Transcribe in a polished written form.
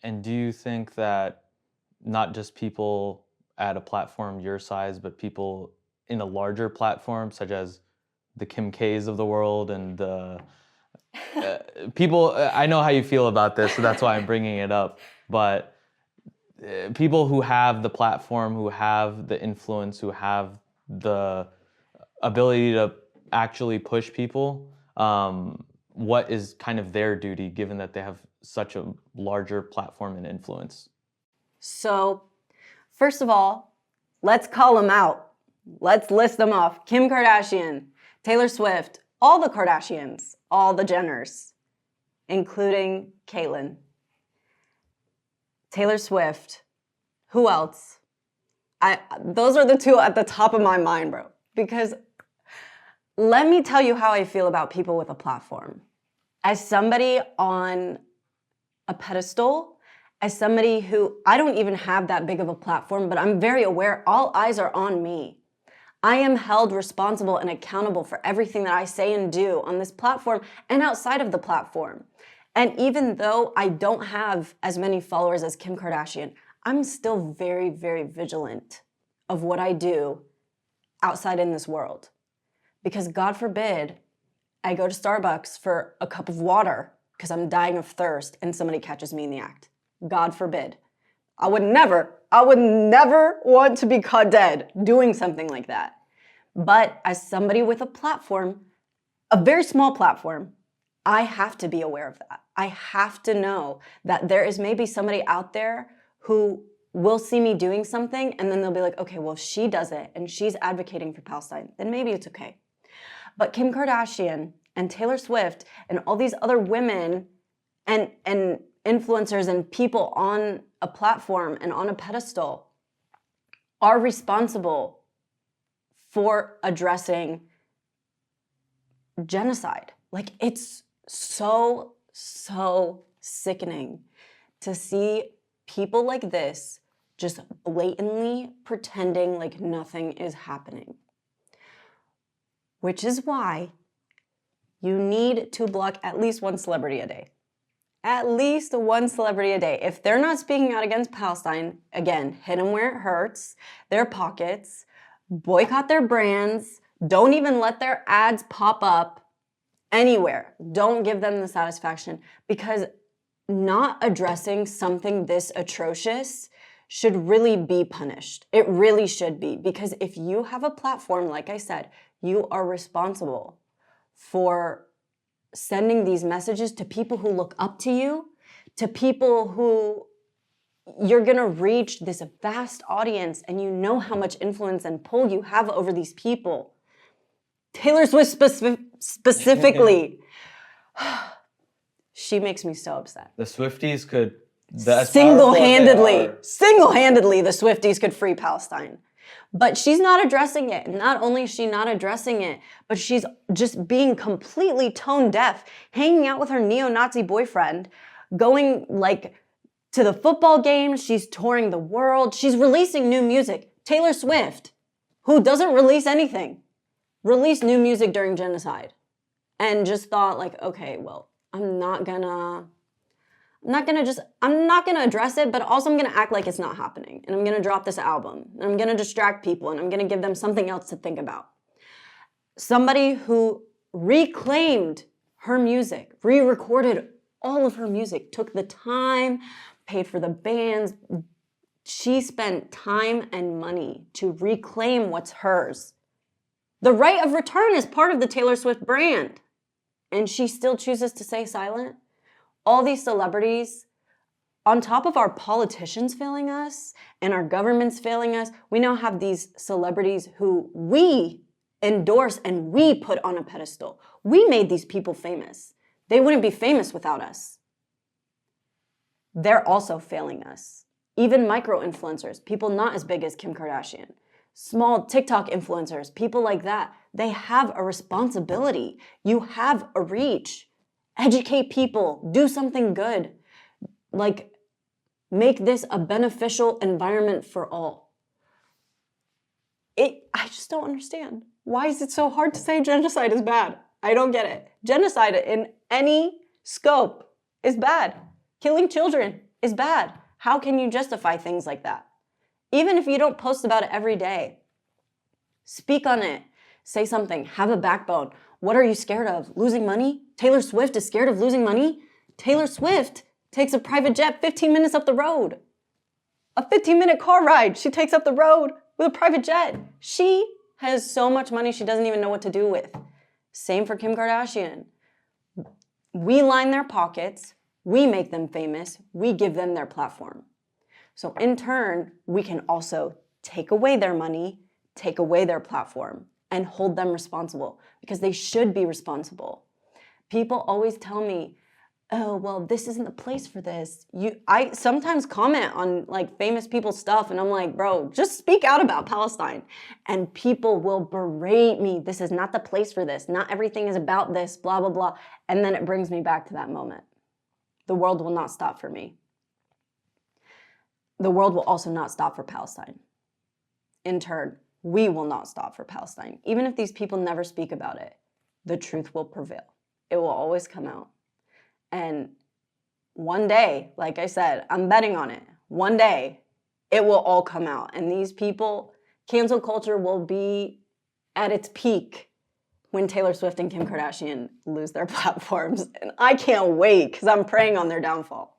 And do you think that not just people at a platform your size, but people in a larger platform, such as the Kim K's of the world and the people, I know how you feel about this, so that's why I'm bringing it up, but people who have the platform, who have the influence, who have the ability to actually push people, what is kind of their duty given that they have such a larger platform and influence? So, first of all, let's call them out. Let's list them off. Kim Kardashian, Taylor Swift, all the Kardashians, all the Jenners, including Caitlyn. Taylor Swift. Who else? Those are the two at the top of my mind, bro. Because let me tell you how I feel about people with a platform. As somebody on a pedestal, as somebody who, I don't even have that big of a platform, but I'm very aware all eyes are on me. I am held responsible and accountable for everything that I say and do on this platform and outside of the platform. And even though I don't have as many followers as Kim Kardashian, I'm still very, very vigilant of what I do outside in this world. Because God forbid, I go to Starbucks for a cup of water because I'm dying of thirst and somebody catches me in the act. God forbid. I would never want to be caught dead doing something like that. But as somebody with a platform, a very small platform, I have to be aware of that. I have to know that there is maybe somebody out there who will see me doing something and then they'll be like, okay, well, she does it and she's advocating for Palestine. Then maybe it's okay. But Kim Kardashian and Taylor Swift and all these other women and influencers and people on a platform and on a pedestal are responsible for addressing genocide. Like, it's so sickening to see people like this just blatantly pretending like nothing is happening. Which is why you need to block at least one celebrity a day. At least one celebrity a day. If they're not speaking out against Palestine, again, hit them where it hurts, their pockets, boycott their brands, don't even let their ads pop up anywhere. Don't give them the satisfaction, because not addressing something this atrocious should really be punished. It really should be, because if you have a platform, like I said, you are responsible for sending these messages to people who look up to you, to people who you're gonna reach this vast audience, and you know how much influence and pull you have over these people. Taylor Swift specifically, she makes me so upset. The Swifties could... Single-handedly, the Swifties could free Palestine. But she's not addressing it. Not only is she not addressing it, but she's just being completely tone deaf, hanging out with her neo-Nazi boyfriend, going like to the football games. She's touring the world. She's releasing new music. Taylor Swift, who doesn't release anything, released new music during genocide and just thought like, okay, well, I'm not gonna address it, but also I'm gonna act like it's not happening. And I'm gonna drop this album. And I'm gonna distract people, and I'm gonna give them something else to think about. Somebody who reclaimed her music, re-recorded all of her music, took the time, paid for the bands. She spent time and money to reclaim what's hers. The right of return is part of the Taylor Swift brand. And she still chooses to stay silent. All these celebrities, on top of our politicians failing us and our governments failing us, we now have these celebrities who we endorse and we put on a pedestal. We made these people famous. They wouldn't be famous without us. They're also failing us. Even micro-influencers, people not as big as Kim Kardashian, small TikTok influencers, people like that, they have a responsibility. You have a reach. Educate people, do something good. Like, make this a beneficial environment for all. I just don't understand. Why is it so hard to say genocide is bad? I don't get it. Genocide in any scope is bad. Killing children, is bad. How can you justify things like that? Even if you don't post about it every day, speak on it. Say something. Have a backbone. What are you scared of? Losing money? Taylor Swift is scared of losing money? Taylor Swift takes a private jet 15 minutes up the road. A 15-minute car ride she takes up the road with a private jet. She has so much money she doesn't even know what to do with. Same for Kim Kardashian. We line their pockets. We make them famous. We give them their platform. So in turn, we can also take away their money, take away their platform, and hold them responsible because they should be responsible. People always tell me, oh, well, this isn't the place for this. I sometimes comment on like famous people's stuff and I'm like, bro, just speak out about Palestine. And people will berate me. This is not the place for this. Not everything is about this, blah, blah, blah. And then it brings me back to that moment. The world will not stop for me. The world will also not stop for Palestine. In turn, we will not stop for Palestine. Even if these people never speak about it, the truth will prevail. It will always come out. And one day, like I said, I'm betting on it. One day, it will all come out. And these people, cancel culture will be at its peak when Taylor Swift and Kim Kardashian lose their platforms. And I can't wait because I'm preying on their downfall.